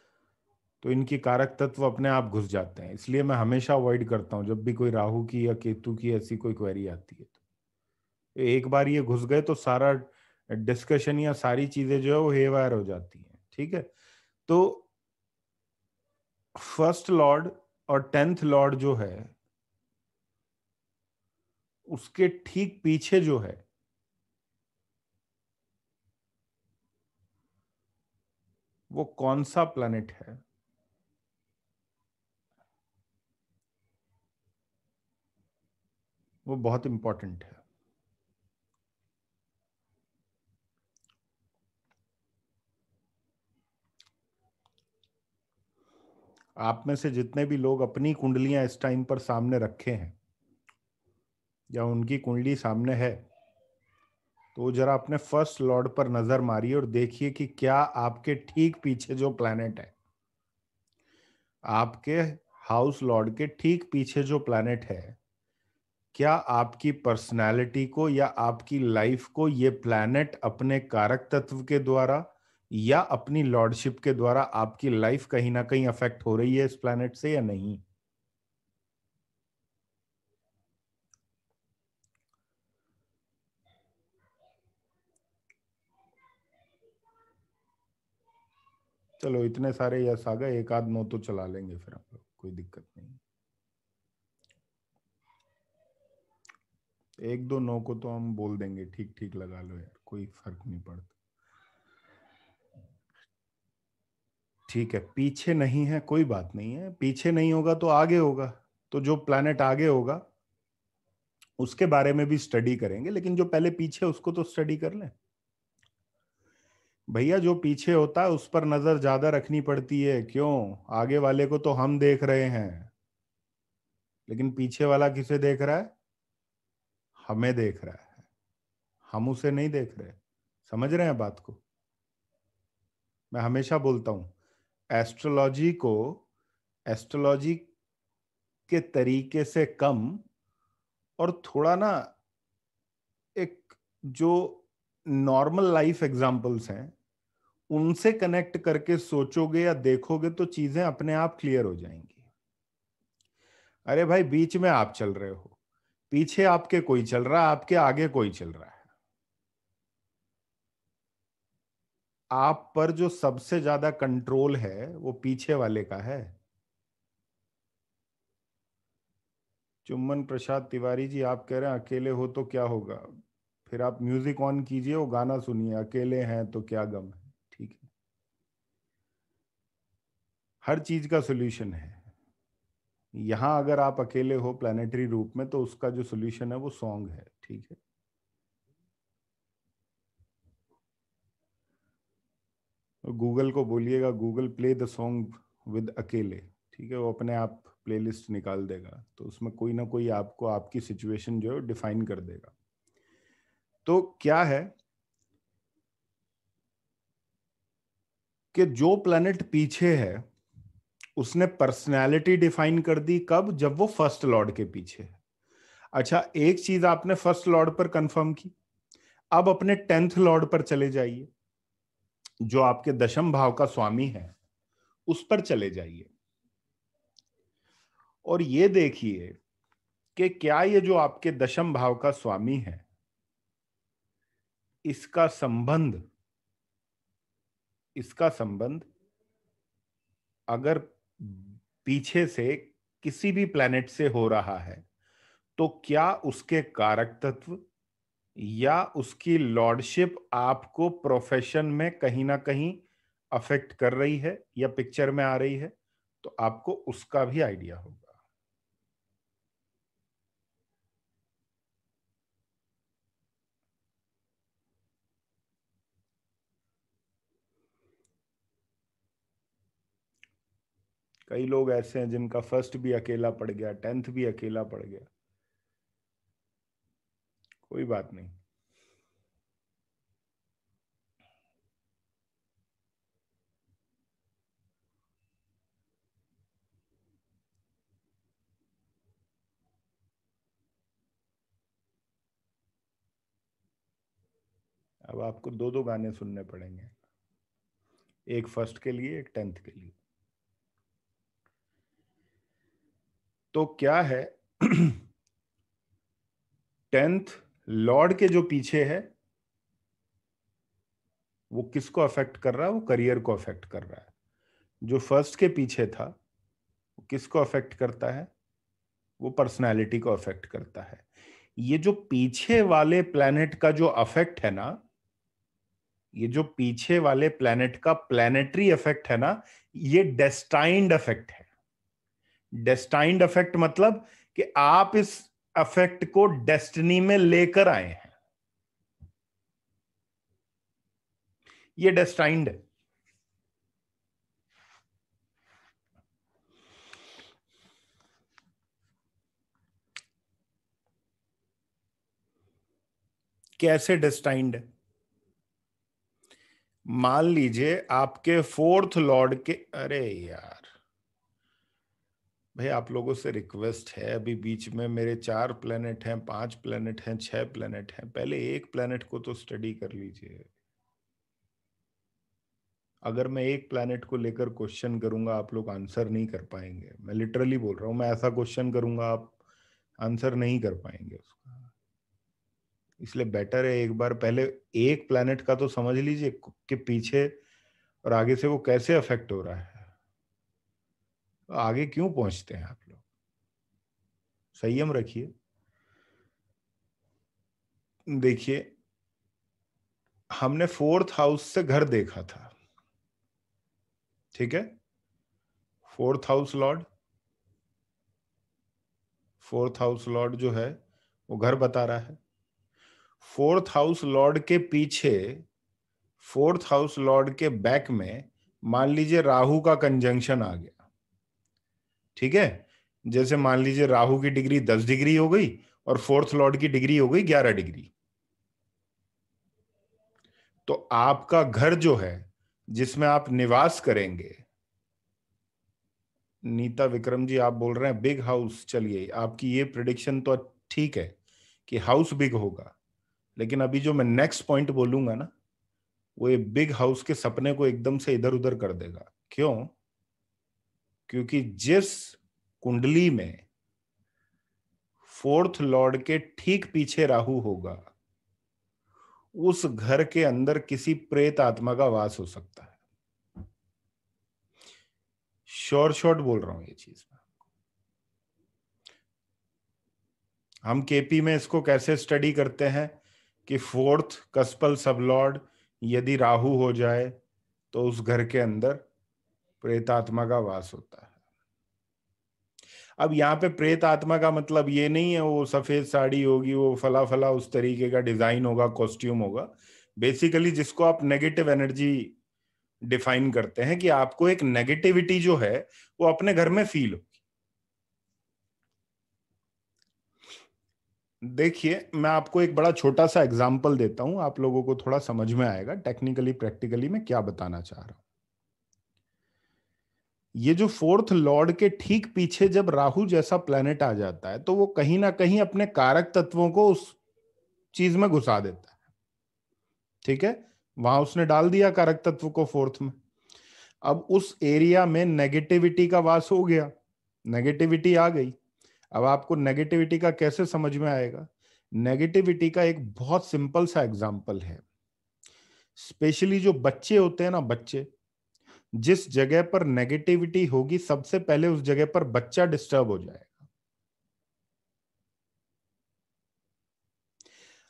तो इनकी कारक तत्व अपने आप घुस जाते हैं, इसलिए मैं हमेशा अवॉइड करता हूं जब भी कोई राहु की या केतु की ऐसी कोई क्वेरी आती है। तो एक बार ये घुस गए तो सारा डिस्कशन या सारी चीजें जो है वो हेवायर हो जाती हैं। ठीक है, तो फर्स्ट लॉर्ड और 10th लॉर्ड जो है उसके ठीक पीछे जो है वो कौन सा प्लैनेट है? वो बहुत इंपॉर्टेंट है। आप में से जितने भी लोग अपनी कुंडलियां इस टाइम पर सामने रखे हैं या उनकी कुंडली सामने है, तो जरा अपने फर्स्ट लॉर्ड पर नजर मारिए और देखिए कि क्या आपके ठीक पीछे जो प्लैनेट है, आपके हाउस लॉर्ड के ठीक पीछे जो प्लैनेट है, क्या आपकी पर्सनालिटी को या आपकी लाइफ को ये प्लैनेट अपने कारक तत्व के द्वारा या अपनी लॉर्डशिप के द्वारा आपकी लाइफ कहीं ना कहीं अफेक्ट हो रही है इस प्लैनेट से या नहीं? चलो इतने सारे यस आ गए, एक आध नो तो चला लेंगे फिर हम लोग, कोई दिक्कत नहीं। एक दो नो को तो हम बोल देंगे ठीक ठीक लगा लो यार, कोई फर्क नहीं पड़ता। ठीक है, पीछे नहीं है कोई बात नहीं है, पीछे नहीं होगा तो आगे होगा। तो जो प्लैनेट आगे होगा उसके बारे में भी स्टडी करेंगे, लेकिन जो पहले पीछे उसको तो स्टडी कर लें। भैया जो पीछे होता है उस पर नजर ज्यादा रखनी पड़ती है, क्यों? आगे वाले को तो हम देख रहे हैं, लेकिन पीछे वाला किसे देख रहा है? हमें देख रहा है, हम उसे नहीं देख रहे। समझ रहे हैं बात को? मैं हमेशा बोलता हूं एस्ट्रोलॉजी को एस्ट्रोलॉजी के तरीके से कम और थोड़ा ना एक जो नॉर्मल लाइफ एग्जांपल्स हैं उनसे कनेक्ट करके सोचोगे या देखोगे तो चीजें अपने आप क्लियर हो जाएंगी। अरे भाई बीच में आप चल रहे हो, पीछे आपके कोई चल रहा है, आपके आगे कोई चल रहा है। आप पर जो सबसे ज्यादा कंट्रोल है वो पीछे वाले का है। चुम्बन प्रसाद तिवारी जी, आप कह रहे हैं अकेले हो तो क्या होगा, फिर आप म्यूजिक ऑन कीजिए, वो गाना सुनिए, अकेले हैं तो क्या गम है। ठीक है, हर चीज का सोल्यूशन है। यहां अगर आप अकेले हो प्लानिटरी रूप में, तो उसका जो सोल्यूशन है वो सॉन्ग है। ठीक है, गूगल को बोलिएगा, Google play the song with अकेले, ठीक है, वो अपने आप प्लेलिस्ट निकाल देगा, तो उसमें कोई ना कोई आपको आपकी सिचुएशन जो है डिफाइन कर देगा। तो क्या है कि जो प्लैनेट पीछे है उसने पर्सनैलिटी डिफाइन कर दी, कब, जब वो फर्स्ट लॉर्ड के पीछे है। अच्छा, एक चीज आपने फर्स्ट लॉर्ड पर कंफर्म की, अब अपने 10th लॉर्ड पर चले जाइए, जो आपके दशम भाव का स्वामी है, उस पर चले जाइए और ये देखिए कि क्या ये जो आपके दशम भाव का स्वामी है, इसका संबंध अगर पीछे से किसी भी प्लैनेट से हो रहा है, तो क्या उसके कारक तत्व या उसकी लॉर्डशिप आपको प्रोफेशन में कहीं ना कहीं अफेक्ट कर रही है या पिक्चर में आ रही है, तो आपको उसका भी आइडिया होगा। कई लोग ऐसे हैं जिनका फर्स्ट भी अकेला पड़ गया, 10th भी अकेला पड़ गया, कोई बात नहीं। अब आपको दो दो गाने सुनने पड़ेंगे, एक फर्स्ट के लिए, एक 10th के लिए। तो क्या है 10th लॉर्ड के जो पीछे है, वो किसको अफेक्ट कर रहा है, वो करियर को अफेक्ट कर रहा है। जो फर्स्ट के पीछे था, वो किसको अफेक्ट करता है, वो पर्सनालिटी को अफेक्ट करता है। ये जो पीछे वाले प्लैनेट का जो अफेक्ट है ना, ये जो पीछे वाले प्लैनेट का प्लैनेटरी इफेक्ट है ना, ये डेस्टाइंड इफेक्ट है। डेस्टाइंड इफेक्ट मतलब कि आप इस इफेक्ट को डेस्टिनी में लेकर आए हैं, ये डेस्टाइंड है। कैसे डेस्टाइंड है? मान लीजिए आपके 4th लॉर्ड के, अरे यार भाई, आप लोगों से रिक्वेस्ट है, अभी बीच में मेरे 4 प्लेनेट हैं, 5 प्लेनेट हैं, 6 प्लेनेट हैं, पहले एक प्लेनेट को तो स्टडी कर लीजिए। अगर मैं एक प्लेनेट को लेकर क्वेश्चन करूंगा, आप लोग आंसर नहीं कर पाएंगे, मैं लिटरली बोल रहा हूं, मैं ऐसा क्वेश्चन करूंगा आप आंसर नहीं कर पाएंगे उसका। इसलिए बेटर है एक बार पहले एक प्लेनेट का तो समझ लीजिए कि पीछे और आगे से वो कैसे अफेक्ट हो रहा है, आगे क्यों पहुंचते हैं आप लोग। संयम रखिए। देखिए, हमने 4th हाउस से घर देखा था, ठीक है, 4th house Lord, 4th house Lord जो है वो घर बता रहा है। 4th हाउस लॉर्ड के पीछे, 4th हाउस लॉर्ड के बैक में मान लीजिए राहु का कंजंक्शन आ गया, ठीक है। जैसे मान लीजिए राहु की डिग्री 10 डिग्री हो गई और 4th लॉर्ड की डिग्री हो गई 11 डिग्री, तो आपका घर जो है जिसमें आप निवास करेंगे, नीता विक्रम जी आप बोल रहे हैं बिग हाउस, चलिए आपकी ये प्रिडिक्शन तो ठीक है कि हाउस बिग होगा, लेकिन अभी जो मैं नेक्स्ट पॉइंट बोलूंगा ना, वो ये बिग हाउस के सपने को एकदम से इधर उधर कर देगा। क्यों? क्योंकि जिस कुंडली में 4th लॉर्ड के ठीक पीछे राहु होगा, उस घर के अंदर किसी प्रेत आत्मा का वास हो सकता है। श्योर शॉट बोल रहा हूं ये चीज। हम केपी में इसको कैसे स्टडी करते हैं कि फोर्थ कस्पल सबलॉर्ड यदि राहु हो जाए तो उस घर के अंदर प्रेतात्मा का वास होता है। अब यहाँ पे प्रेत आत्मा का मतलब ये नहीं है वो सफेद साड़ी होगी, वो फला फला उस तरीके का डिजाइन होगा, कॉस्ट्यूम होगा। बेसिकली जिसको आप नेगेटिव एनर्जी डिफाइन करते हैं कि आपको एक नेगेटिविटी जो है वो अपने घर में फील हो। देखिए मैं आपको एक बड़ा छोटा सा एग्जांपल देता हूं, आप लोगों को थोड़ा समझ में आएगा टेक्निकली प्रैक्टिकली मैं क्या बताना चाह रहा हूं। ये जो फोर्थ लॉर्ड के ठीक पीछे जब राहु जैसा प्लेनेट आ जाता है तो वो कहीं ना कहीं अपने कारक तत्वों को उस चीज में घुसा देता है। ठीक है, वहां उसने डाल दिया कारक तत्व को फोर्थ में। अब उस एरिया में नेगेटिविटी का वास हो गया, नेगेटिविटी आ गई। अब आपको नेगेटिविटी का कैसे समझ में आएगा? नेगेटिविटी का एक बहुत सिंपल सा एग्जांपल है। स्पेशली जो बच्चे होते हैं ना, बच्चे, जिस जगह पर नेगेटिविटी होगी सबसे पहले उस जगह पर बच्चा डिस्टर्ब हो जाएगा।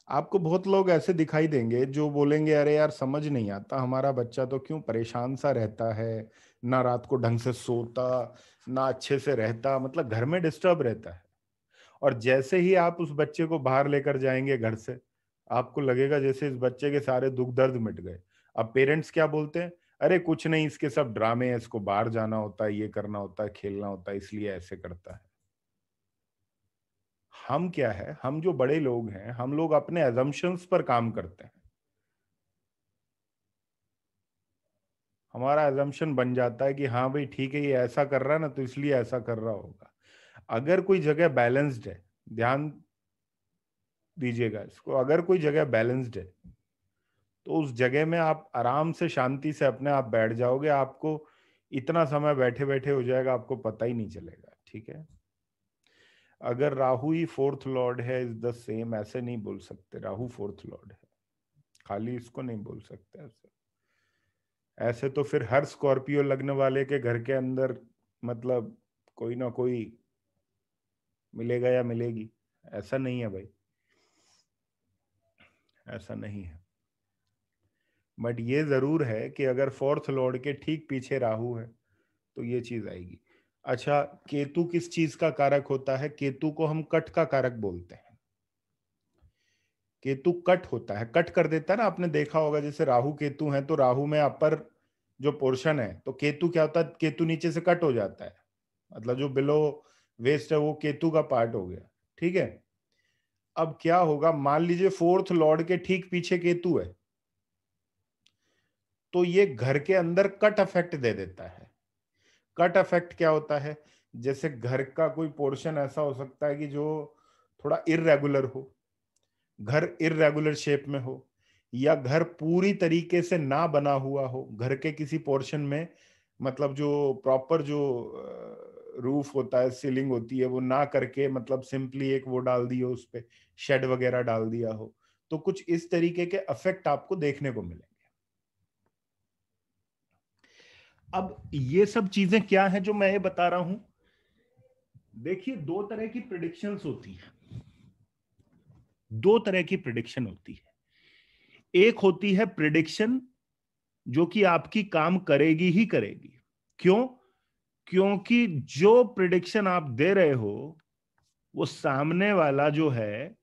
आपको बहुत लोग ऐसे दिखाई देंगे जो बोलेंगे अरे यार समझ नहीं आता, हमारा बच्चा तो क्यों परेशान सा रहता है, ना रात को ढंग से सोता, ना अच्छे से रहता, मतलब घर में डिस्टर्ब रहता है। और जैसे ही आप उस बच्चे को बाहर लेकर जाएंगे घर से, आपको लगेगा जैसे इस बच्चे के सारे दुख दर्द मिट गए। अब पेरेंट्स क्या बोलते हैं, अरे कुछ नहीं, इसके सब ड्रामे हैं, इसको बाहर जाना होता है, ये करना होता है, खेलना होता है, इसलिए ऐसे करता है। हम क्या है, हम जो बड़े लोग हैं हम लोग अपने अजम्पशंस पर काम करते हैं। हमारा अजम्पशन बन जाता है कि हाँ भाई ठीक है ये ऐसा कर रहा है ना तो इसलिए ऐसा कर रहा होगा। अगर कोई जगह बैलेंस्ड है, ध्यान दीजिएगा इसको, अगर कोई जगह बैलेंस्ड है तो उस जगह में आप आराम से शांति से अपने आप बैठ जाओगे, आपको इतना समय बैठे बैठे हो जाएगा आपको पता ही नहीं चलेगा। ठीक है, अगर राहु ही फोर्थ लॉर्ड है इज द सेम, ऐसे नहीं बोल सकते राहु फोर्थ लॉर्ड है, खाली इसको नहीं बोल सकते ऐसे। ऐसे तो फिर हर स्कॉर्पियो लगने वाले के घर के अंदर मतलब कोई ना कोई मिलेगा या मिलेगी, ऐसा नहीं है भाई, ऐसा नहीं है। बट ये जरूर है कि अगर फोर्थ लॉर्ड के ठीक पीछे राहु है तो ये चीज आएगी। अच्छा, केतु किस चीज का कारक होता है? केतु को हम कट का कारक बोलते हैं। केतु कट होता है, कट कर देता है ना, आपने देखा होगा जैसे राहु केतु है तो राहु में अपर जो पोर्शन है, तो केतु क्या होता है, केतु नीचे से कट हो जाता है, मतलब जो बिलो वेस्ट है वो केतु का पार्ट हो गया। ठीक है, अब क्या होगा, मान लीजिए फोर्थ लॉर्ड के ठीक पीछे केतु है तो ये घर के अंदर कट इफेक्ट दे देता है। कट इफेक्ट क्या होता है, जैसे घर का कोई पोर्शन ऐसा हो सकता है कि जो थोड़ा इररेगुलर हो, घर इररेगुलर शेप में हो, या घर पूरी तरीके से ना बना हुआ हो, घर के किसी पोर्शन में मतलब जो प्रॉपर जो रूफ होता है, सीलिंग होती है वो ना करके मतलब सिंपली एक वो डाल दी हो, उस पे शेड वगैरह डाल दिया हो, तो कुछ इस तरीके के इफेक्ट आपको देखने को मिलेंगे। अब ये सब चीजें क्या है जो मैं ये बता रहा हूं, देखिए दो तरह की प्रिडिक्शंस होती है, दो तरह की प्रिडिक्शन होती है। एक होती है प्रिडिक्शन जो कि आपकी काम करेगी ही करेगी। क्यों? क्योंकि जो प्रिडिक्शन आप दे रहे हो वो सामने वाला जो है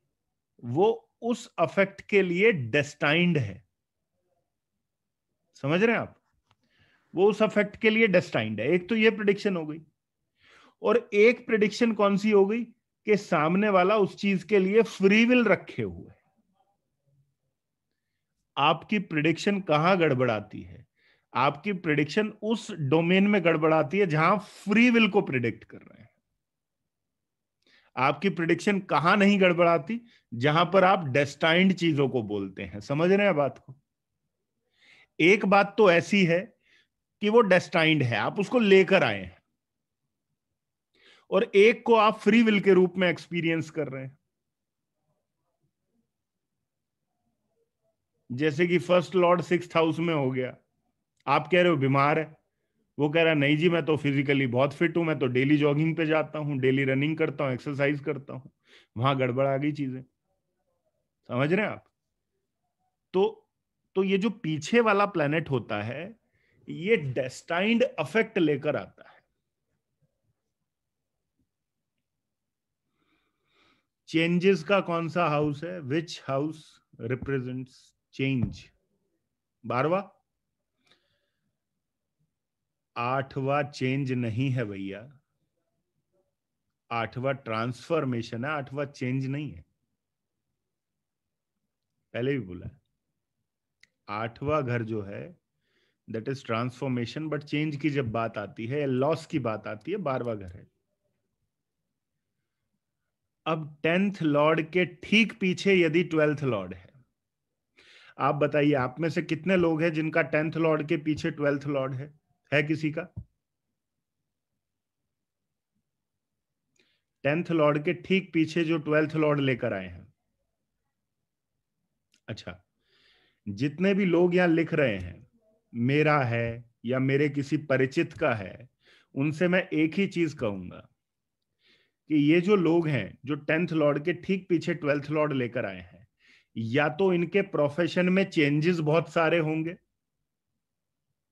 वो उस अफेक्ट के लिए डेस्टाइंड है। समझ रहे हैं आप? वो उस अफेक्ट के लिए डेस्टाइंड है। एक तो ये प्रिडिक्शन हो गई, और एक प्रिडिक्शन कौन सी हो गई कि सामने वाला उस चीज के लिए फ्री विल रखे हुए। आपकी प्रिडिक्शन कहां गड़बड़ाती है? आपकी प्रिडिक्शन उस डोमेन में गड़बड़ाती है जहां फ्री विल को प्रिडिक्ट कर रहे हैं। आपकी प्रिडिक्शन कहां नहीं गड़बड़ाती? जहां पर आप डेस्टाइंड चीजों को बोलते हैं। समझ रहे हैं बात को? एक बात तो ऐसी है कि वो डेस्टाइंड है, आप उसको लेकर आए हैं, और एक को आप फ्री विल के रूप में एक्सपीरियंस कर रहे हैं। जैसे कि फर्स्ट लॉर्ड 6th हाउस में हो गया, आप कह रहे हो बीमार है, वो कह रहा है नहीं जी मैं तो फिजिकली बहुत फिट हूं, मैं तो डेली जॉगिंग पे जाता हूं, डेली रनिंग करता हूं, एक्सरसाइज करता हूं। वहां गड़बड़ आ गई चीजें, समझ रहे हैं आप? तो ये जो पीछे वाला प्लेनेट होता है, ये डेस्टाइन्ड अफेक्ट लेकर आता है। चेंजेस का कौन सा हाउस है? Which house represents change? 12वां। 8वां चेंज नहीं है भैया, 8वां ट्रांसफॉर्मेशन है, 8वां चेंज नहीं है, पहले भी बोला है। 8वां घर जो है that is transformation, but change की जब बात आती है, लॉस की बात आती है, 12वां घर है। अब 10th लॉर्ड के ठीक पीछे यदि 12th लॉर्ड है, आप बताइए आप में से कितने लोग हैं जिनका 10th लॉर्ड के पीछे 12th लॉर्ड है किसी का? 10th लॉर्ड के ठीक पीछे जो 12th लॉर्ड लेकर आए हैं। अच्छा, जितने भी लोग यहां लिख रहे हैं मेरा है या मेरे किसी परिचित का है, उनसे मैं एक ही चीज कहूंगा कि ये जो लोग हैं जो 10th लॉर्ड के ठीक पीछे 12th लॉर्ड लेकर आए हैं, या तो इनके प्रोफेशन में चेंजेस बहुत सारे होंगे,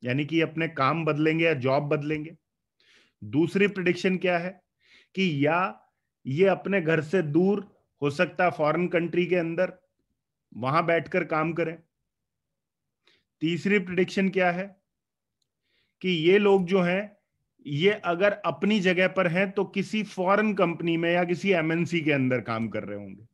यानी कि अपने काम बदलेंगे या जॉब बदलेंगे। दूसरी प्रिडिक्शन क्या है कि या ये अपने घर से दूर, हो सकता है फॉरेन कंट्री के अंदर, वहां बैठकर काम करें। तीसरी प्रिडिक्शन क्या है कि ये लोग जो हैं ये अगर अपनी जगह पर हैं तो किसी फॉरेन कंपनी में या किसी एमएनसी के अंदर काम कर रहे होंगे।